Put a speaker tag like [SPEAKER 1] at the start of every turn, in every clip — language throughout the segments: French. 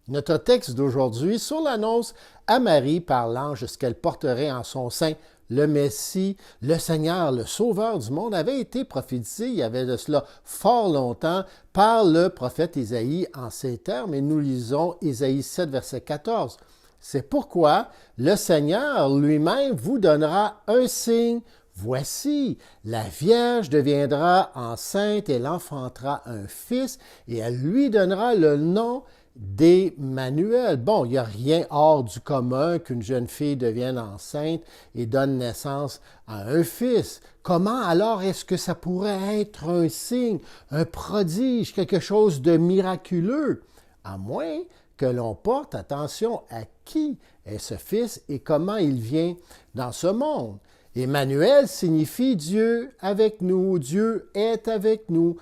[SPEAKER 1] Notre texte d'aujourd'hui sur l'annonce à Marie par l'ange ce qu'elle porterait en son sein, le Messie, le Seigneur, le Sauveur du monde, avait été prophétisé il y avait de cela fort longtemps par le prophète Isaïe en ces termes, et nous lisons Isaïe 7, verset 14. C'est pourquoi le Seigneur lui-même vous donnera un signe. Voici, la Vierge deviendra enceinte, elle enfantera un fils, et elle lui donnera le nom d'Emmanuel. Bon, il n'y a rien hors du commun qu'une jeune fille devienne enceinte et donne naissance à un fils. Comment alors est-ce que ça pourrait être un signe, un prodige, quelque chose de miraculeux? À moins que l'on porte attention à qui est ce fils et comment il vient dans ce monde. Emmanuel signifie Dieu avec nous, Dieu est avec nous.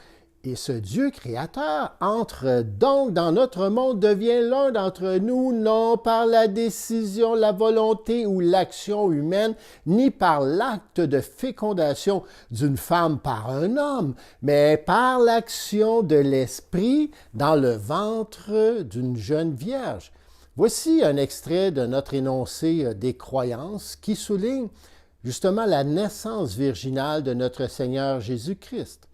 [SPEAKER 1] Et ce Dieu créateur entre donc dans notre monde, devient l'un d'entre nous, non par la décision, la volonté ou l'action humaine, ni par l'acte de fécondation d'une femme par un homme, mais par l'action de l'Esprit dans le ventre d'une jeune vierge. Voici un extrait de notre énoncé des croyances qui souligne justement la naissance virginale de notre Seigneur Jésus-Christ.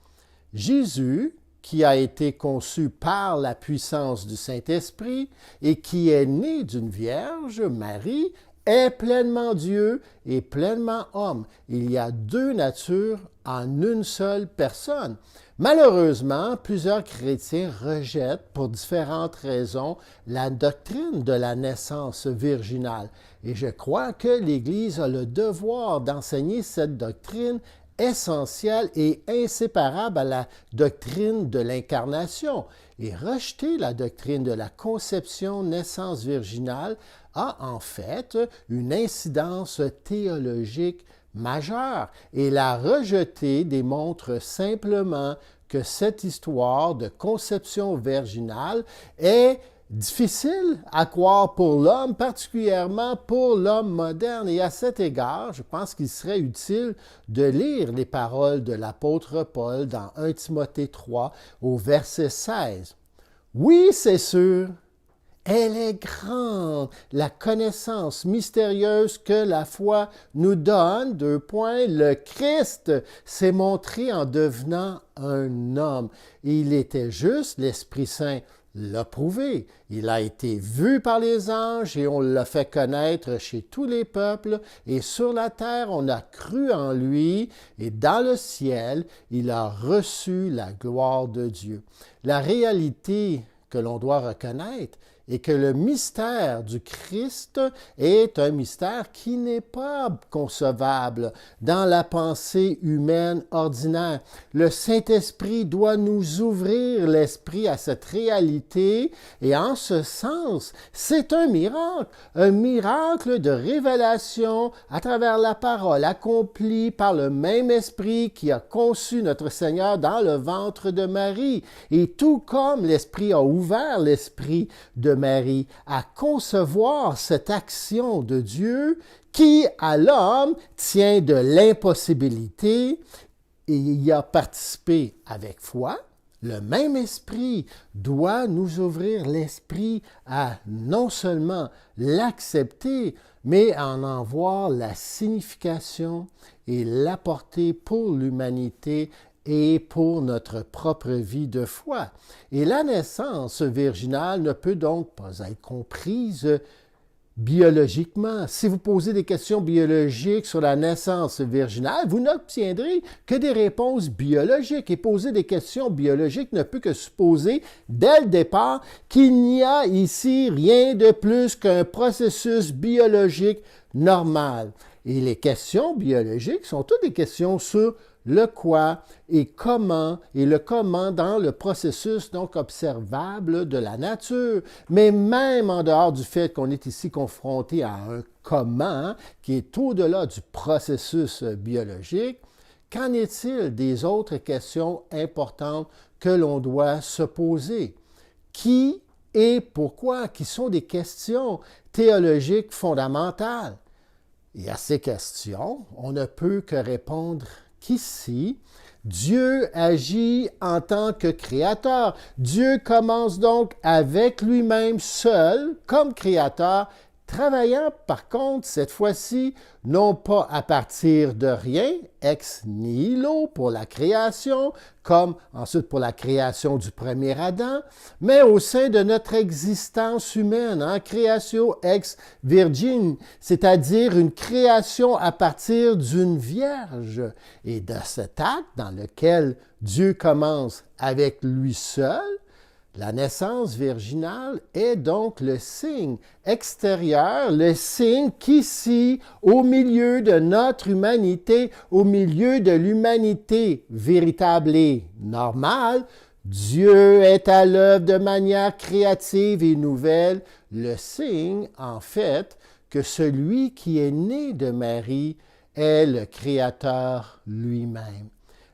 [SPEAKER 1] Jésus, qui a été conçu par la puissance du Saint-Esprit et qui est né d'une vierge, Marie, est pleinement Dieu et pleinement homme. Il y a deux natures en une seule personne. Malheureusement, plusieurs chrétiens rejettent pour différentes raisons la doctrine de la naissance virginale. Et je crois que l'Église a le devoir d'enseigner cette doctrine essentielle et inséparable à la doctrine de l'incarnation. Et rejeter la doctrine de la conception-naissance virginale a en fait une incidence théologique majeure. Et la rejeter démontre simplement que cette histoire de conception virginale est difficile à croire pour l'homme, particulièrement pour l'homme moderne. Et à cet égard, je pense qu'il serait utile de lire les paroles de l'apôtre Paul dans 1 Timothée 3 au verset 16. Oui, c'est sûr, elle est grande, la connaissance mystérieuse que la foi nous donne. Le Christ s'est montré en devenant un homme. Il était juste, l'Esprit Saint l'a prouvé. Il a été vu par les anges et on l'a fait connaître chez tous les peuples. Et sur la terre, on a cru en lui. Et dans le ciel, il a reçu la gloire de Dieu. La réalité que l'on doit reconnaître est que le mystère du Christ est un mystère qui n'est pas concevable dans la pensée humaine ordinaire. Le Saint-Esprit doit nous ouvrir l'esprit à cette réalité et en ce sens, c'est un miracle de révélation à travers la parole accomplie par le même Esprit qui a conçu notre Seigneur dans le ventre de Marie. Et tout comme l'Esprit a ouvert l'esprit de Marie à concevoir cette action de Dieu qui, à l'homme, tient de l'impossibilité et y a participé avec foi, le même esprit doit nous ouvrir l'esprit à non seulement l'accepter, mais à en voir la signification et l'apporter pour l'humanité et pour notre propre vie de foi. Et la naissance virginale ne peut donc pas être comprise biologiquement. Si vous posez des questions biologiques sur la naissance virginale, vous n'obtiendrez que des réponses biologiques. Et poser des questions biologiques ne peut que supposer, dès le départ, qu'il n'y a ici rien de plus qu'un processus biologique normal. Et les questions biologiques sont toutes des questions sur le quoi et le comment dans le processus donc observable de la nature. Mais même en dehors du fait qu'on est ici confronté à un comment qui est au-delà du processus biologique, qu'en est-il des autres questions importantes que l'on doit se poser? Qui et pourquoi? Qui sont des questions théologiques fondamentales. Et à ces questions, on ne peut que répondre qu'ici, Dieu agit en tant que créateur. Dieu commence donc avec lui-même seul, comme créateur, travaillant par contre cette fois-ci non pas à partir de rien, ex nihilo pour la création, comme ensuite pour la création du premier Adam, mais au sein de notre existence humaine, en création ex virgin, c'est-à-dire une création à partir d'une vierge. Et de cet acte dans lequel Dieu commence avec lui seul, la naissance virginale est donc le signe extérieur, le signe qu'ici, au milieu de notre humanité, au milieu de l'humanité véritable et normale, Dieu est à l'œuvre de manière créative et nouvelle, le signe, en fait, que celui qui est né de Marie est le Créateur lui-même.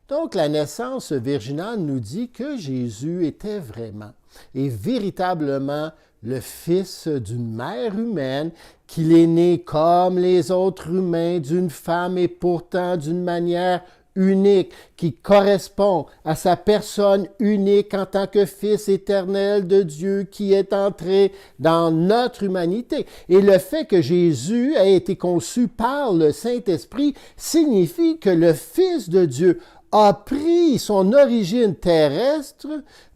[SPEAKER 1] Donc, la naissance virginale nous dit que Jésus était vraiment et véritablement le fils d'une mère humaine, qu'il est né comme les autres humains d'une femme et pourtant d'une manière unique, qui correspond à sa personne unique en tant que Fils éternel de Dieu qui est entré dans notre humanité. Et le fait que Jésus ait été conçu par le Saint-Esprit signifie que le Fils de Dieu a pris son origine terrestre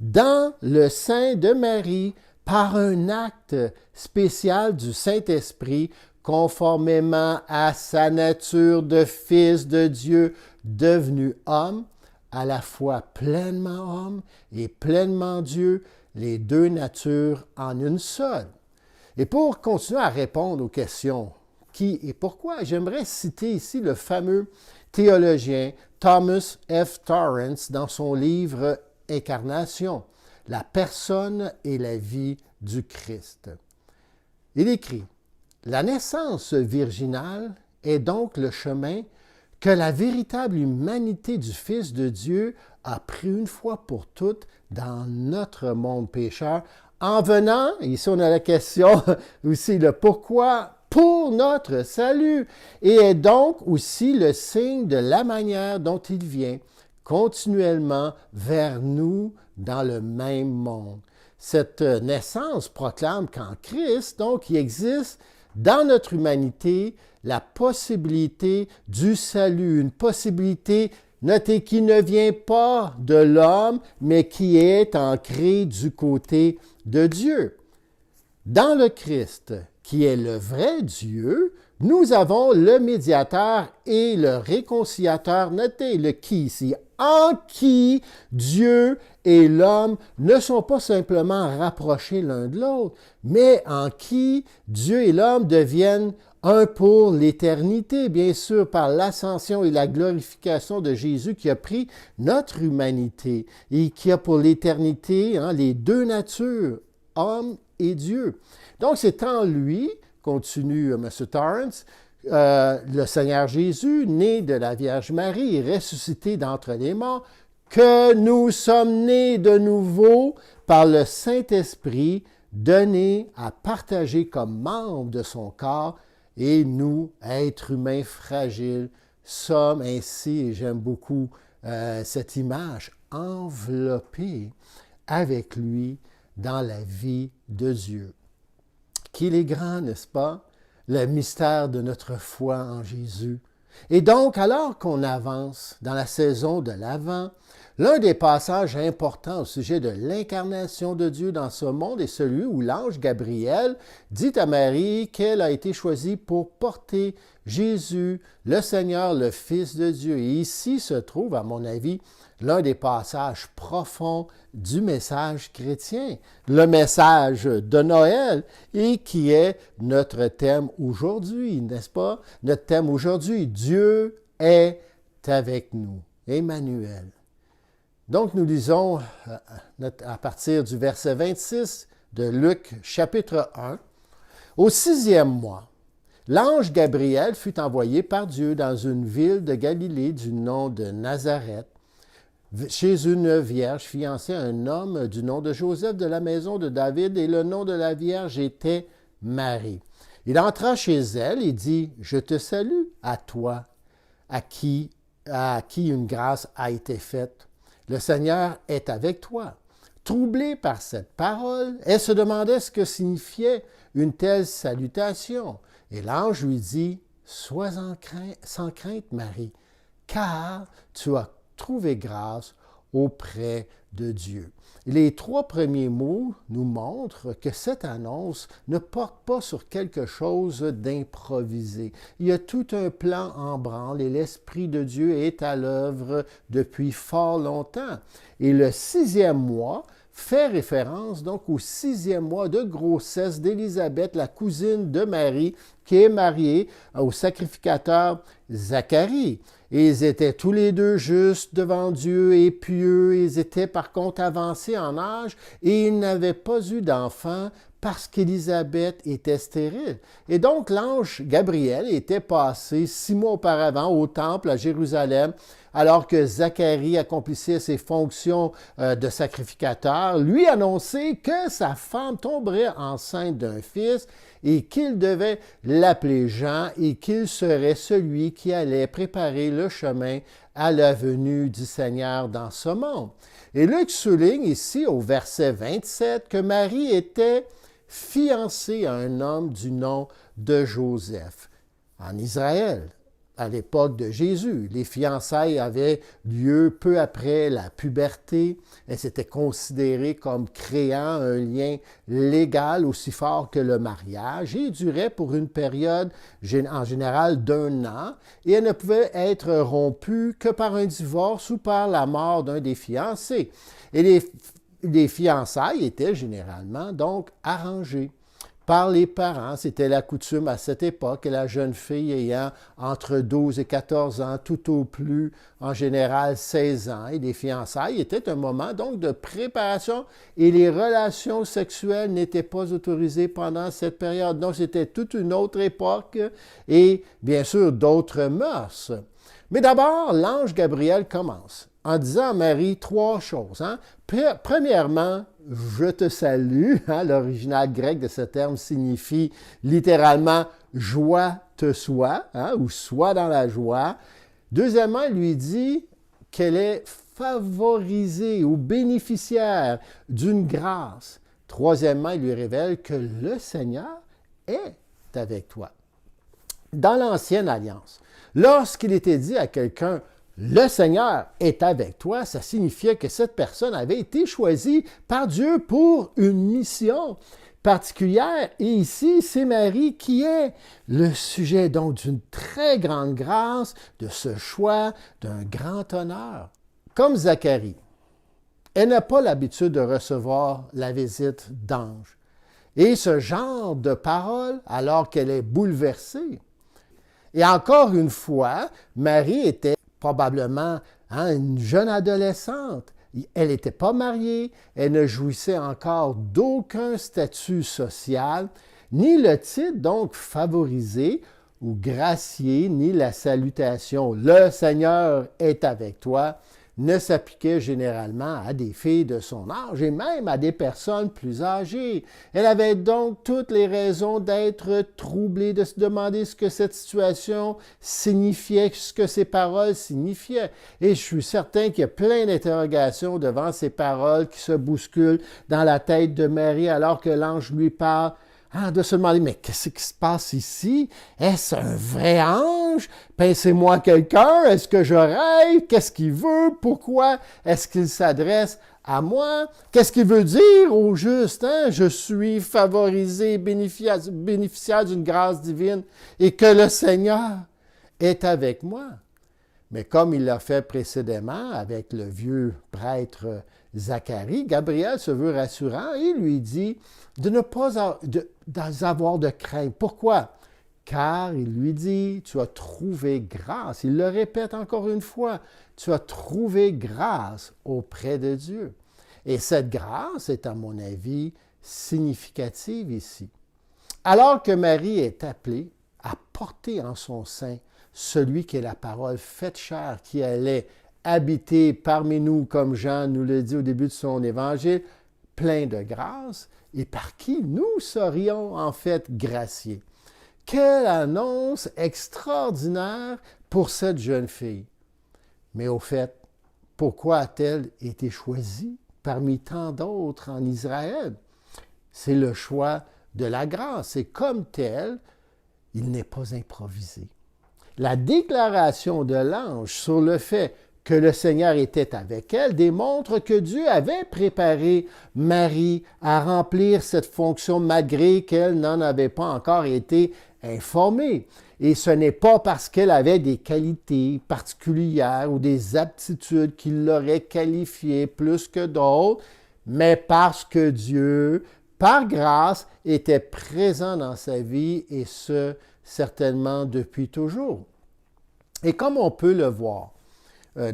[SPEAKER 1] dans le sein de Marie par un acte spécial du Saint-Esprit, conformément à sa nature de Fils de Dieu devenu homme, à la fois pleinement homme et pleinement Dieu, les deux natures en une seule. Et pour continuer à répondre aux questions qui et pourquoi, j'aimerais citer ici le fameux théologien Thomas F. Torrance dans son livre Incarnation, la personne et la vie du Christ. Il écrit: la naissance virginale est donc le chemin que la véritable humanité du Fils de Dieu a pris une fois pour toutes dans notre monde pécheur, en venant, ici on a la question aussi, le pourquoi, pour notre salut, et est donc aussi le signe de la manière dont il vient continuellement vers nous dans le même monde. Cette naissance proclame qu'en Christ, donc, il existe dans notre humanité la possibilité du salut, une possibilité, notez, qui ne vient pas de l'homme, mais qui est ancrée du côté de Dieu. Dans le Christ, qui est le vrai Dieu, nous avons le médiateur et le réconciliateur, notez le qui ici, en qui Dieu et l'homme ne sont pas simplement rapprochés l'un de l'autre, mais en qui Dieu et l'homme deviennent un pour l'éternité, bien sûr, par l'ascension et la glorification de Jésus qui a pris notre humanité et qui a pour l'éternité les deux natures, homme et Dieu. Donc, c'est en lui, continue M. Torrance, le Seigneur Jésus, né de la Vierge Marie et ressuscité d'entre les morts, que nous sommes nés de nouveau par le Saint-Esprit, donné à partager comme membres de son corps, et nous, êtres humains fragiles, sommes ainsi, et j'aime beaucoup cette image, enveloppés avec lui dans la vie de Dieu. Qu'il est grand, n'est-ce pas, le mystère de notre foi en Jésus. Et donc, alors qu'on avance dans la saison de l'Avent, l'un des passages importants au sujet de l'incarnation de Dieu dans ce monde est celui où l'ange Gabriel dit à Marie qu'elle a été choisie pour porter Jésus, le Seigneur, le Fils de Dieu. Et ici se trouve, à mon avis, l'un des passages profonds du message chrétien, le message de Noël, et qui est notre thème aujourd'hui, n'est-ce pas? Notre thème aujourd'hui, Dieu est avec nous, Emmanuel. Donc, nous lisons à partir du verset 26 de Luc, chapitre 1. Au 6e mois, l'ange Gabriel fut envoyé par Dieu dans une ville de Galilée du nom de Nazareth, chez une vierge fiancée à un homme du nom de Joseph de la maison de David, et le nom de la vierge était Marie. Il entra chez elle et dit: « Je te salue, à toi, à qui à qui une grâce a été faite. Le Seigneur est avec toi. Troublée par cette parole, elle se demandait ce que signifiait une telle salutation. Et l'ange lui dit, « Sois sans crainte, Marie, car tu as trouvé grâce auprès de Dieu. » Les 3 premiers mots nous montrent que cette annonce ne porte pas sur quelque chose d'improvisé. Il y a tout un plan en branle et l'Esprit de Dieu est à l'œuvre depuis fort longtemps. Et le 6e mois fait référence donc au 6e mois de grossesse d'Élisabeth, la cousine de Marie, qui est mariée au sacrificateur Zacharie. Et ils étaient tous les deux justes devant Dieu et pieux. Ils étaient par contre avancés en âge et ils n'avaient pas eu d'enfant parce qu'Élisabeth était stérile. Et donc l'ange Gabriel était passé 6 mois auparavant au temple à Jérusalem, alors que Zacharie accomplissait ses fonctions de sacrificateur, lui annonçait que sa femme tomberait enceinte d'un fils et qu'il devait l'appeler Jean et qu'il serait celui qui allait préparer le chemin à la venue du Seigneur dans ce monde. Et Luc souligne ici au verset 27 que Marie était fiancée à un homme du nom de Joseph. En Israël, à l'époque de Jésus, les fiançailles avaient lieu peu après la puberté. Elles étaient considérées comme créant un lien légal aussi fort que le mariage et duraient pour une période en général d'1 an et elles ne pouvaient être rompues que par un divorce ou par la mort d'un des fiancés. Et les fiançailles étaient généralement donc arrangées par les parents. C'était la coutume à cette époque, et la jeune fille ayant entre 12 et 14 ans, tout au plus, en général 16 ans. Et les fiançailles étaient un moment donc de préparation et les relations sexuelles n'étaient pas autorisées pendant cette période. Donc c'était toute une autre époque et bien sûr d'autres mœurs. Mais d'abord, l'ange Gabriel commence en disant à Marie 3 choses. Premièrement, je te salue. L'original grec de ce terme signifie littéralement joie te soit, ou sois dans la joie. Deuxièmement, il lui dit qu'elle est favorisée ou bénéficiaire d'une grâce. Troisièmement, il lui révèle que le Seigneur est avec toi. Dans l'Ancienne Alliance, lorsqu'il était dit à quelqu'un « Le Seigneur est avec toi », ça signifiait que cette personne avait été choisie par Dieu pour une mission particulière. Et ici, c'est Marie qui est le sujet donc d'une très grande grâce, de ce choix, d'un grand honneur. Comme Zacharie, elle n'a pas l'habitude de recevoir la visite d'anges. Et ce genre de parole, alors qu'elle est bouleversée. Et encore une fois, Marie était probablement une jeune adolescente. Elle n'était pas mariée, elle ne jouissait encore d'aucun statut social, ni le titre donc favorisé ou gracié, ni la salutation « Le Seigneur est avec toi » ne s'appliquait généralement à des filles de son âge et même à des personnes plus âgées. Elle avait donc toutes les raisons d'être troublée, de se demander ce que cette situation signifiait, ce que ces paroles signifiaient. Et je suis certain qu'il y a plein d'interrogations devant ces paroles qui se bousculent dans la tête de Marie alors que l'ange lui parle. De se demander, mais qu'est-ce qui se passe ici? Est-ce un vrai ange? Pensez-moi quelqu'un? Est-ce que je rêve? Qu'est-ce qu'il veut? Pourquoi est-ce qu'il s'adresse à moi? Qu'est-ce qu'il veut dire au juste? Je suis favorisé, bénéficiaire d'une grâce divine et que le Seigneur est avec moi. Mais comme il l'a fait précédemment avec le vieux prêtre Zacharie, Gabriel se veut rassurant et lui dit de ne pas avoir de crainte. Pourquoi? Car il lui dit, tu as trouvé grâce. Il le répète encore une fois, tu as trouvé grâce auprès de Dieu. Et cette grâce est, à mon avis, significative ici. Alors que Marie est appelée à porter en son sein celui qui est la parole faite chair, qui allait habiter parmi nous, comme Jean nous le dit au début de son évangile, plein de grâce, et par qui nous serions en fait graciés. Quelle annonce extraordinaire pour cette jeune fille. Mais au fait, pourquoi a-t-elle été choisie parmi tant d'autres en Israël? C'est le choix de la grâce et comme tel, il n'est pas improvisé. La déclaration de l'ange sur le fait que le Seigneur était avec elle démontre que Dieu avait préparé Marie à remplir cette fonction malgré qu'elle n'en avait pas encore été informée. Et ce n'est pas parce qu'elle avait des qualités particulières ou des aptitudes qui l'auraient qualifiée plus que d'autres, mais parce que Dieu, par grâce, était présent dans sa vie et ce, certainement depuis toujours. Et comme on peut le voir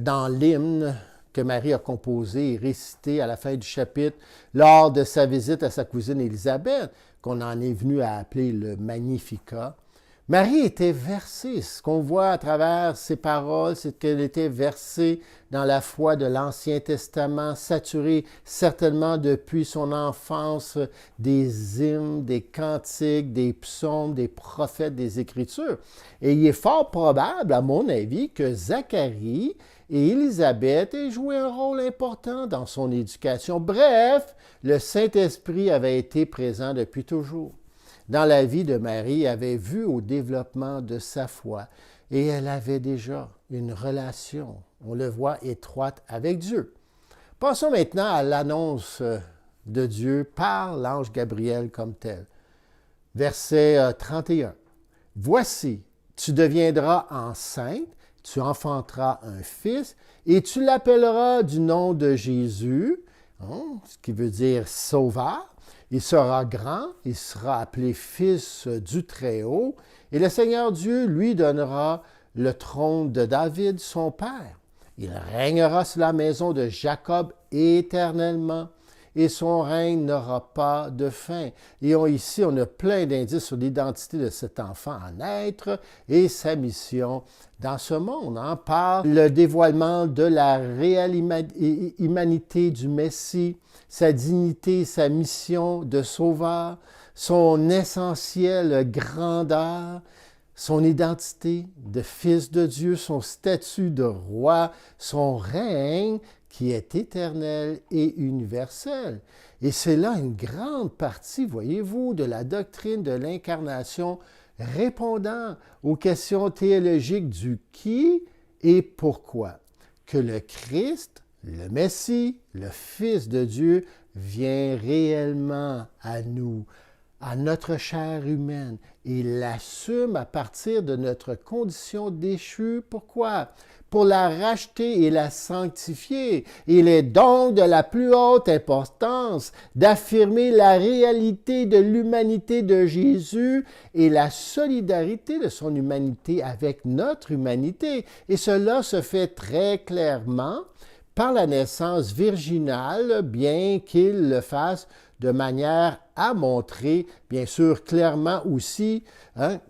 [SPEAKER 1] dans l'hymne que Marie a composé et récité à la fin du chapitre lors de sa visite à sa cousine Élisabeth, qu'on en est venu à appeler le Magnificat, Marie était versée. Ce qu'on voit à travers ses paroles, c'est qu'elle était versée dans la foi de l'Ancien Testament, saturée certainement depuis son enfance des hymnes, des cantiques, des psaumes, des prophètes, des Écritures. Et il est fort probable, à mon avis, que Zacharie et Élisabeth aient joué un rôle important dans son éducation. Bref, le Saint-Esprit avait été présent depuis toujours dans la vie de Marie, avait vu au développement de sa foi et elle avait déjà une relation, on le voit, étroite avec Dieu. Passons maintenant à l'annonce de Dieu par l'ange Gabriel comme tel. Verset 31. « Voici, tu deviendras enceinte, tu enfanteras un fils et tu l'appelleras du nom de Jésus, ce qui veut dire sauveur. Il sera grand, il sera appelé fils du Très-Haut, et le Seigneur Dieu lui donnera le trône de David, son père. Il régnera sur la maison de Jacob éternellement, et son règne n'aura pas de fin. Et ici, on a plein d'indices sur l'identité de cet enfant à naître et sa mission dans ce monde, par le dévoilement de la réelle humanité du Messie, sa dignité, sa mission de sauveur, son essentielle grandeur, son identité de fils de Dieu, son statut de roi, son règne qui est éternel et universel. Et c'est là une grande partie, voyez-vous, de la doctrine de l'incarnation répondant aux questions théologiques du qui et pourquoi. Que le Christ, le Messie, le Fils de Dieu, vient réellement à nous, à notre chair humaine, et l'assume à partir de notre condition déchue. Pourquoi? Pour la racheter et la sanctifier. Il est donc de la plus haute importance d'affirmer la réalité de l'humanité de Jésus et la solidarité de son humanité avec notre humanité. Et cela se fait très clairement par la naissance virginale, bien qu'il le fasse de manière à montrer, bien sûr, clairement aussi,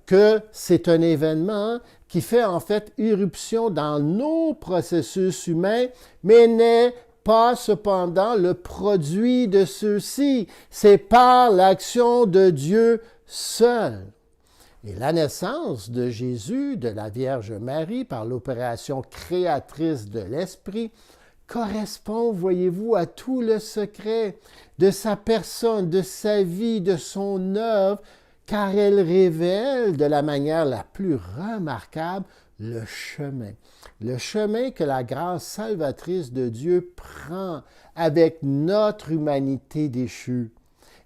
[SPEAKER 1] que c'est un événement qui fait en fait irruption dans nos processus humains, mais n'est pas cependant le produit de ceux-ci. C'est par l'action de Dieu seul. Et la naissance de Jésus, de la Vierge Marie, par l'opération créatrice de l'Esprit, correspond, voyez-vous, à tout le secret de sa personne, de sa vie, de son œuvre, car elle révèle de la manière la plus remarquable le chemin que la grâce salvatrice de Dieu prend avec notre humanité déchue.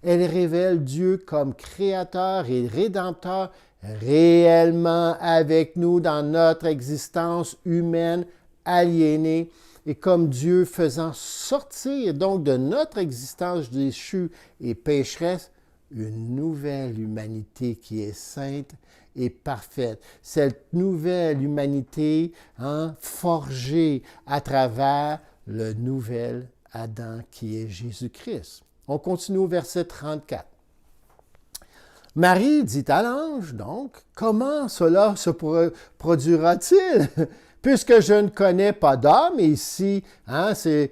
[SPEAKER 1] Elle révèle Dieu comme créateur et rédempteur réellement avec nous dans notre existence humaine aliénée, et comme Dieu faisant sortir donc de notre existence déchue et pécheresse une nouvelle humanité qui est sainte et parfaite. Cette nouvelle humanité forgée à travers le nouvel Adam qui est Jésus-Christ. On continue au verset 34. Marie dit à l'ange, donc, comment cela se produira-t-il? Puisque je ne connais pas d'homme, et ici, c'est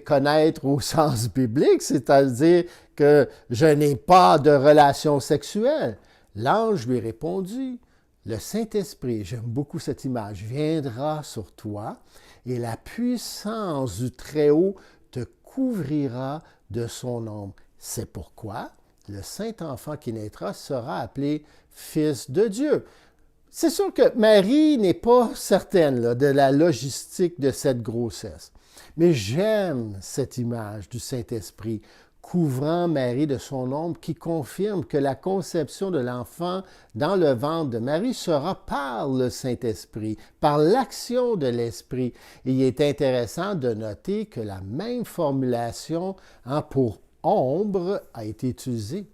[SPEAKER 1] connaître au sens biblique, c'est-à-dire que je n'ai pas de relation sexuelle. L'ange lui répondit, le Saint-Esprit, j'aime beaucoup cette image, viendra sur toi et la puissance du Très-Haut te couvrira de son ombre. C'est pourquoi le Saint-Enfant qui naîtra sera appelé Fils de Dieu. C'est sûr que Marie n'est pas certaine là, de la logistique de cette grossesse, mais j'aime cette image du Saint-Esprit couvrant Marie de son ombre qui confirme que la conception de l'enfant dans le ventre de Marie sera par le Saint-Esprit, par l'action de l'Esprit. Et il est intéressant de noter que la même formulation pour ombre a été utilisée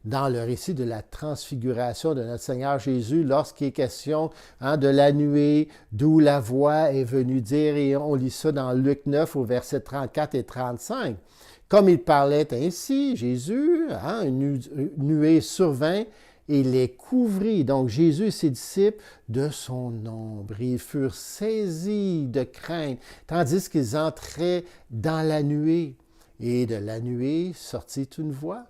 [SPEAKER 1] dans le récit de la transfiguration de notre Seigneur Jésus, lorsqu'il est question de la nuée, d'où la voix est venue dire, et on lit ça dans Luc 9 au verset 34 et 35. Comme il parlait ainsi, Jésus, une nuée survint et les couvrit. Donc Jésus et ses disciples de son ombre. Ils furent saisis de crainte, tandis qu'ils entraient dans la nuée. Et de la nuée sortit une voix.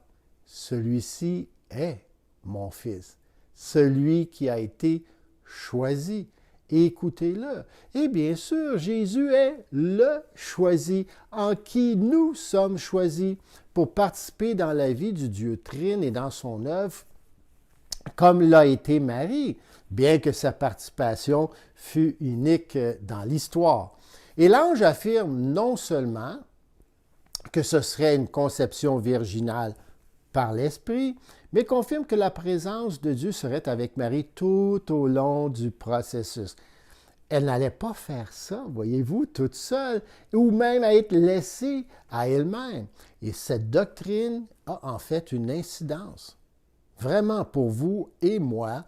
[SPEAKER 1] Celui-ci est mon Fils, celui qui a été choisi. Écoutez-le. Et bien sûr, Jésus est le choisi, en qui nous sommes choisis pour participer dans la vie du Dieu Trine et dans son œuvre, comme l'a été Marie, bien que sa participation fût unique dans l'histoire. Et l'ange affirme non seulement que ce serait une conception virginale par l'Esprit, mais confirme que la présence de Dieu serait avec Marie tout au long du processus. Elle n'allait pas faire ça, voyez-vous, toute seule, ou même à être laissée à elle-même. Et cette doctrine a en fait une incidence, vraiment pour vous et moi,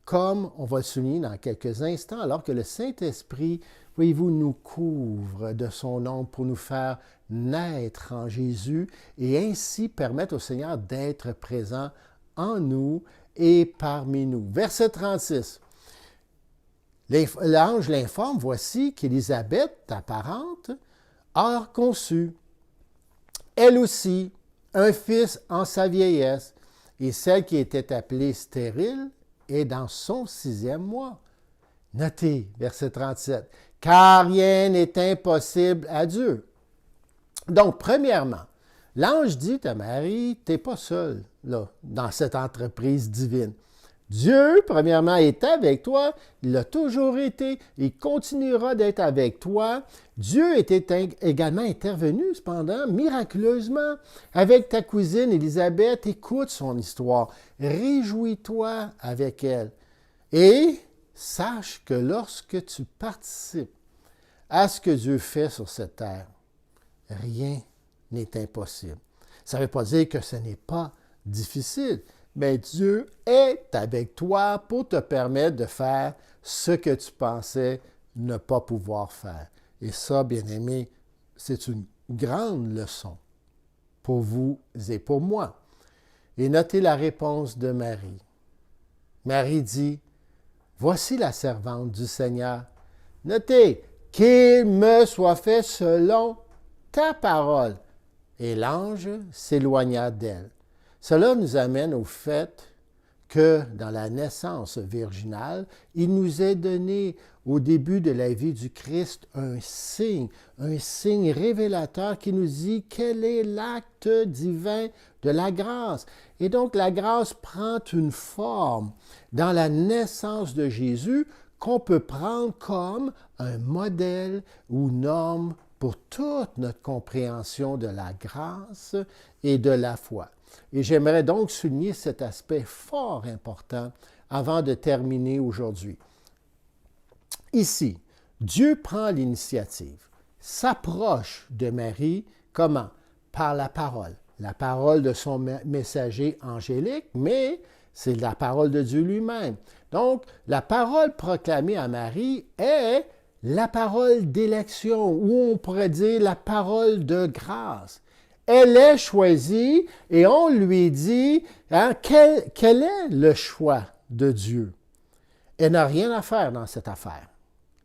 [SPEAKER 1] comme on va le souligner dans quelques instants, alors que le Saint-Esprit, voyez-vous, nous couvre de son ombre pour nous faire naître en Jésus et ainsi permettre au Seigneur d'être présent en nous et parmi nous. Verset 36. L'ange l'informe, voici qu'Élisabeth, ta parente, a conçu, elle aussi, un fils en sa vieillesse, et celle qui était appelée stérile est dans son 6e mois. Notez, verset 37, « Car rien n'est impossible à Dieu. » Donc, premièrement, l'ange dit à Marie, « Tu n'es pas seule là, dans cette entreprise divine. Dieu, premièrement, est avec toi, il a toujours été, il continuera d'être avec toi. Dieu était également intervenu, cependant, miraculeusement, avec ta cousine Élisabeth. Écoute son histoire, réjouis-toi avec elle. Et sache que lorsque tu participes à ce que Dieu fait sur cette terre, rien n'est impossible. Ça ne veut pas dire que ce n'est pas difficile, mais Dieu est avec toi pour te permettre de faire ce que tu pensais ne pas pouvoir faire. Et ça, bien-aimés, c'est une grande leçon pour vous et pour moi. Et notez la réponse de Marie. Marie dit, « Voici la servante du Seigneur. Notez, qu'il me soit fait selon ta parole. » Et l'ange s'éloigna d'elle. Cela nous amène au fait que dans la naissance virginale, il nous est donné au début de la vie du Christ un signe révélateur qui nous dit quel est l'acte divin de la grâce. Et donc la grâce prend une forme dans la naissance de Jésus qu'on peut prendre comme un modèle ou norme pour toute notre compréhension de la grâce et de la foi. Et j'aimerais donc souligner cet aspect fort important avant de terminer aujourd'hui. Ici, Dieu prend l'initiative, s'approche de Marie, comment? Par la parole de son messager angélique, mais c'est la parole de Dieu lui-même. Donc, la parole proclamée à Marie est la parole d'élection, ou on pourrait dire la parole de grâce. Elle est choisie et on lui dit quel est le choix de Dieu. Elle n'a rien à faire dans cette affaire,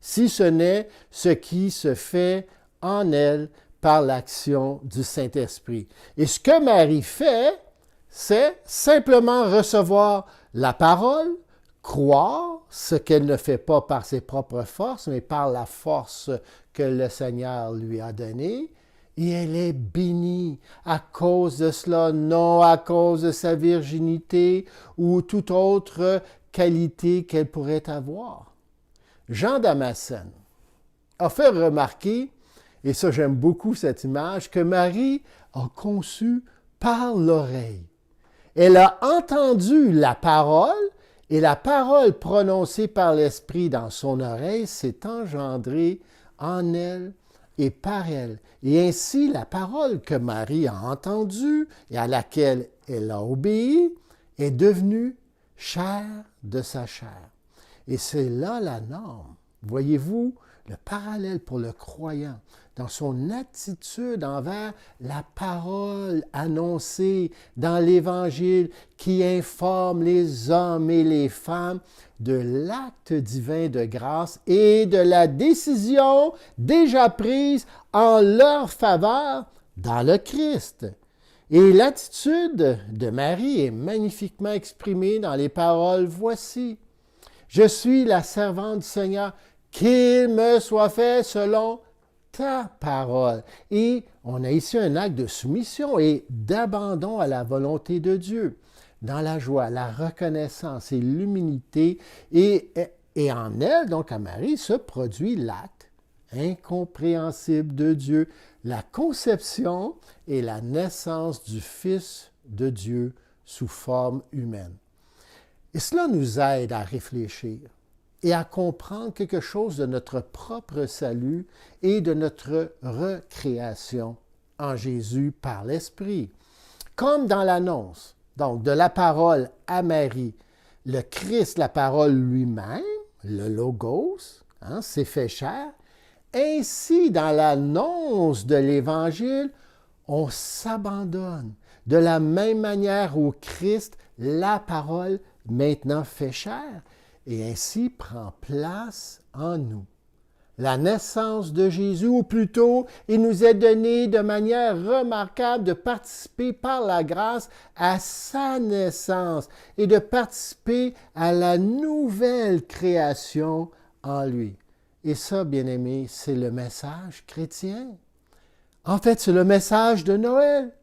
[SPEAKER 1] si ce n'est ce qui se fait en elle par l'action du Saint-Esprit. Et ce que Marie fait, c'est simplement recevoir la parole, croire ce qu'elle ne fait pas par ses propres forces, mais par la force que le Seigneur lui a donnée. Et elle est bénie à cause de cela, non à cause de sa virginité ou toute autre qualité qu'elle pourrait avoir. Jean Damascène a fait remarquer, et ça j'aime beaucoup cette image, que Marie a conçu par l'oreille. Elle a entendu la parole, et la parole prononcée par l'Esprit dans son oreille s'est engendrée en elle et par elle. Et ainsi, la parole que Marie a entendue et à laquelle elle a obéi est devenue chair de sa chair. Et c'est là la norme. Voyez-vous le parallèle pour le croyant dans son attitude envers la parole annoncée dans l'Évangile qui informe les hommes et les femmes de l'acte divin de grâce et de la décision déjà prise en leur faveur dans le Christ. Et l'attitude de Marie est magnifiquement exprimée dans les paroles « Voici, je suis la servante du Seigneur, qu'il me soit fait selon ta parole. » Et on a ici un acte de soumission et d'abandon à la volonté de Dieu, dans la joie, la reconnaissance et l'humilité. Et en elle, donc à Marie, se produit l'acte incompréhensible de Dieu, la conception et la naissance du Fils de Dieu sous forme humaine. Et cela nous aide à réfléchir et à comprendre quelque chose de notre propre salut et de notre recréation en Jésus par l'Esprit. Comme dans l'annonce, donc de la parole à Marie, le Christ, la parole lui-même, le Logos, s'est fait chair, ainsi dans l'annonce de l'Évangile, on s'abandonne de la même manière au Christ, la parole maintenant fait chair, et ainsi prend place en nous. La naissance de Jésus, ou plutôt, il nous est donné de manière remarquable de participer par la grâce à sa naissance et de participer à la nouvelle création en lui. Et ça, bien-aimés, c'est le message chrétien. En fait, c'est le message de Noël.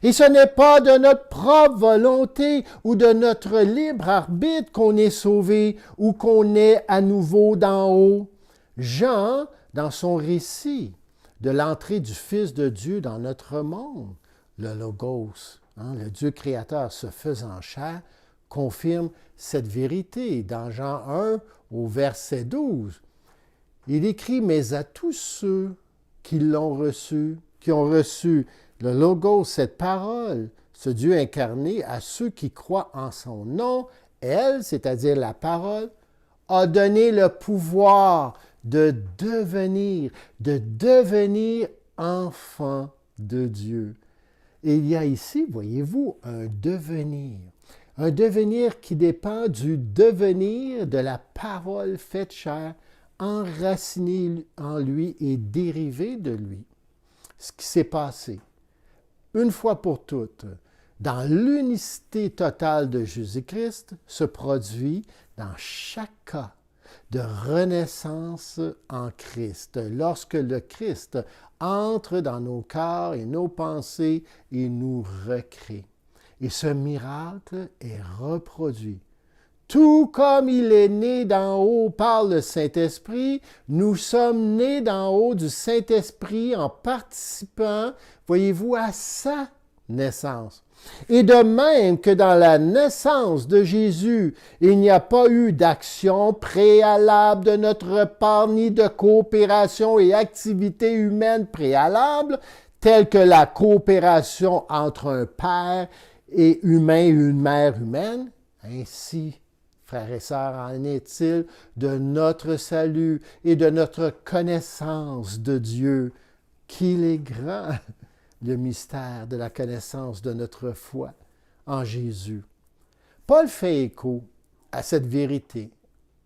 [SPEAKER 1] Et ce n'est pas de notre propre volonté ou de notre libre arbitre qu'on est sauvé ou qu'on est à nouveau d'en haut. Jean, dans son récit de l'entrée du Fils de Dieu dans notre monde, le Logos, le Dieu créateur se faisant chair, confirme cette vérité dans Jean 1 au verset 12. Il écrit « Mais à tous ceux qui l'ont reçu, qui ont reçu le Logos, cette parole, ce Dieu incarné, à ceux qui croient en son nom, elle, c'est-à-dire la parole, a donné le pouvoir de devenir enfant de Dieu. » Et il y a ici, voyez-vous, un devenir qui dépend du devenir de la parole faite chair, enraciné en lui et dérivé de lui. Ce qui s'est passé, une fois pour toutes, dans l'unicité totale de Jésus-Christ, se produit dans chaque cas de renaissance en Christ, lorsque le Christ entre dans nos cœurs et nos pensées et nous recrée. Et ce miracle est reproduit. Tout comme il est né d'en haut par le Saint-Esprit, nous sommes nés d'en haut du Saint-Esprit en participant, voyez-vous, à sa naissance. Et de même que dans la naissance de Jésus, il n'y a pas eu d'action préalable de notre part, ni de coopération et activité humaine préalable, telle que la coopération entre un père et humain et une mère humaine, ainsi, frères et sœurs, en est-il de notre salut et de notre connaissance de Dieu, qu'il est grand, le mystère de la connaissance de notre foi en Jésus. Paul fait écho à cette vérité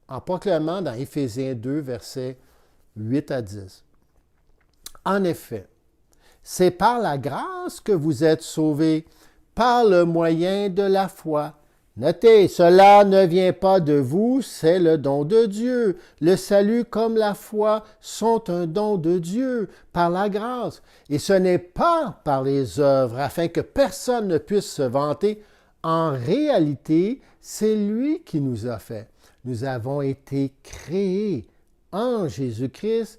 [SPEAKER 1] en proclamant dans Éphésiens 2, versets 8 à 10. En effet, c'est par la grâce que vous êtes sauvés, par le moyen de la foi. Notez, cela ne vient pas de vous, c'est le don de Dieu. Le salut comme la foi sont un don de Dieu par la grâce. Et ce n'est pas par les œuvres, afin que personne ne puisse se vanter. En réalité, c'est lui qui nous a fait. Nous avons été créés en Jésus-Christ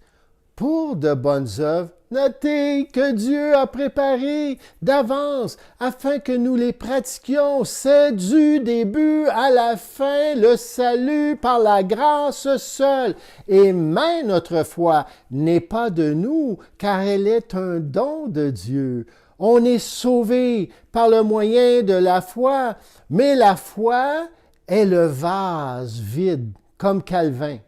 [SPEAKER 1] pour de bonnes œuvres. Notez que Dieu a préparé d'avance afin que nous les pratiquions. C'est du début à la fin le salut par la grâce seule. Et même notre foi n'est pas de nous, car elle est un don de Dieu. On est sauvé par le moyen de la foi, mais la foi est le vase vide, comme Calvin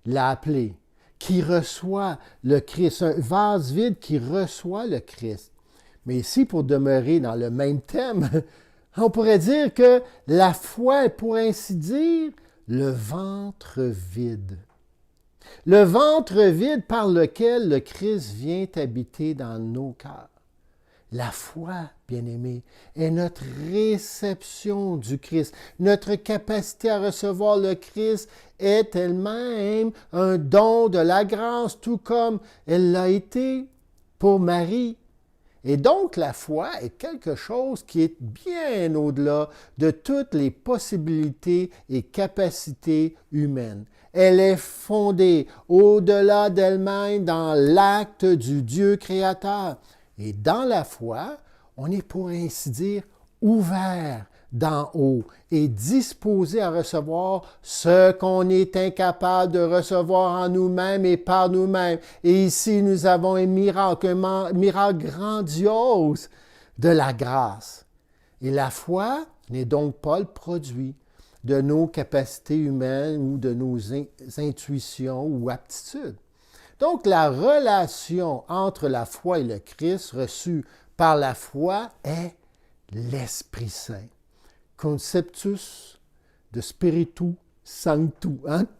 [SPEAKER 1] l'a appelé, qui reçoit le Christ, un vase vide qui reçoit le Christ. Mais ici, pour demeurer dans le même thème, on pourrait dire que la foi est, pour ainsi dire, le ventre vide. Le ventre vide par lequel le Christ vient habiter dans nos cœurs. La foi, bien-aimés, est notre réception du Christ. Notre capacité à recevoir le Christ est elle-même un don de la grâce, tout comme elle l'a été pour Marie. Et donc, la foi est quelque chose qui est bien au-delà de toutes les possibilités et capacités humaines. Elle est fondée au-delà d'elle-même dans l'acte du Dieu créateur. Et dans la foi, on est pour ainsi dire ouvert d'en haut et disposé à recevoir ce qu'on est incapable de recevoir en nous-mêmes et par nous-mêmes. Et ici, nous avons un miracle grandiose de la grâce. Et la foi n'est donc pas le produit de nos capacités humaines ou de nos intuitions ou aptitudes. Donc, la relation entre la foi et le Christ reçue par la foi est l'Esprit Saint. Conceptus de Spiritu Sanctu,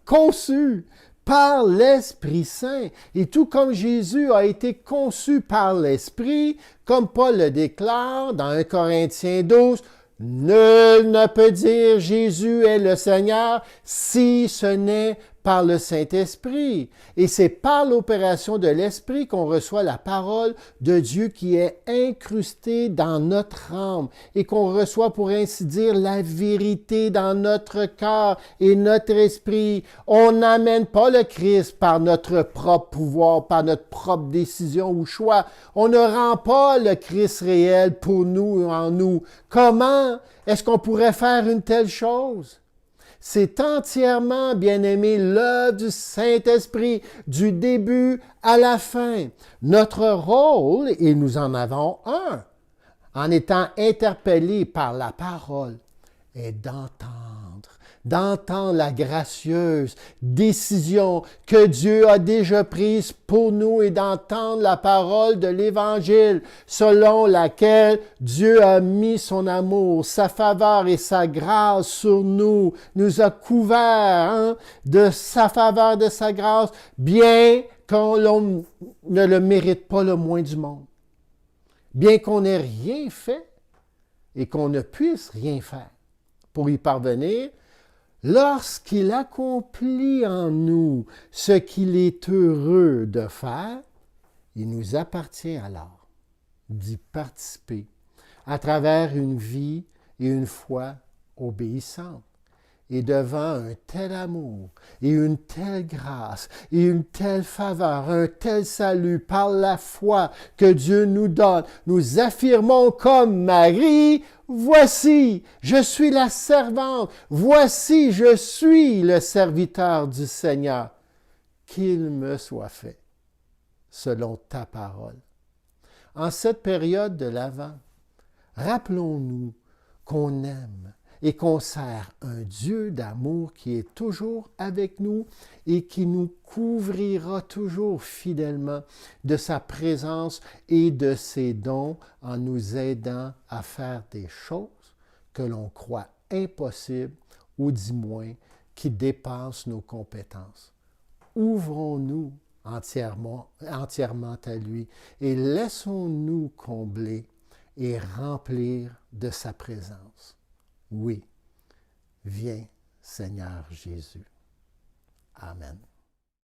[SPEAKER 1] conçu par l'Esprit Saint. Et tout comme Jésus a été conçu par l'Esprit, comme Paul le déclare dans 1 Corinthiens 12, nul ne peut dire Jésus est le Seigneur si ce n'est par le Saint-Esprit. Et c'est par l'opération de l'Esprit qu'on reçoit la parole de Dieu qui est incrustée dans notre âme et qu'on reçoit, pour ainsi dire, la vérité dans notre cœur et notre esprit. On n'amène pas le Christ par notre propre pouvoir, par notre propre décision ou choix. On ne rend pas le Christ réel pour nous, en nous. Comment est-ce qu'on pourrait faire une telle chose? C'est entièrement, bien-aimé, l'œuvre du Saint-Esprit, du début à la fin. Notre rôle, et nous en avons un, en étant interpellés par la parole, est d'entendre la gracieuse décision que Dieu a déjà prise pour nous et d'entendre la parole de l'Évangile selon laquelle Dieu a mis son amour, sa faveur et sa grâce sur nous, nous a couverts de sa faveur, de sa grâce, bien qu'on ne le mérite pas le moins du monde, bien qu'on n'ait rien fait et qu'on ne puisse rien faire pour y parvenir. Lorsqu'il accomplit en nous ce qu'il est heureux de faire, il nous appartient alors d'y participer à travers une vie et une foi obéissantes. Et devant un tel amour et une telle grâce et une telle faveur, un tel salut par la foi que Dieu nous donne, nous affirmons comme Marie, voici, je suis la servante, voici, je suis le serviteur du Seigneur, qu'il me soit fait selon ta parole. En cette période de l'Avent, rappelons-nous qu'on aime et qu'on sert un Dieu d'amour qui est toujours avec nous et qui nous couvrira toujours fidèlement de sa présence et de ses dons en nous aidant à faire des choses que l'on croit impossibles ou du moins qui dépassent nos compétences. Ouvrons-nous entièrement à lui et laissons-nous combler et remplir de sa présence. Oui, Viens, Seigneur Jésus. Amen.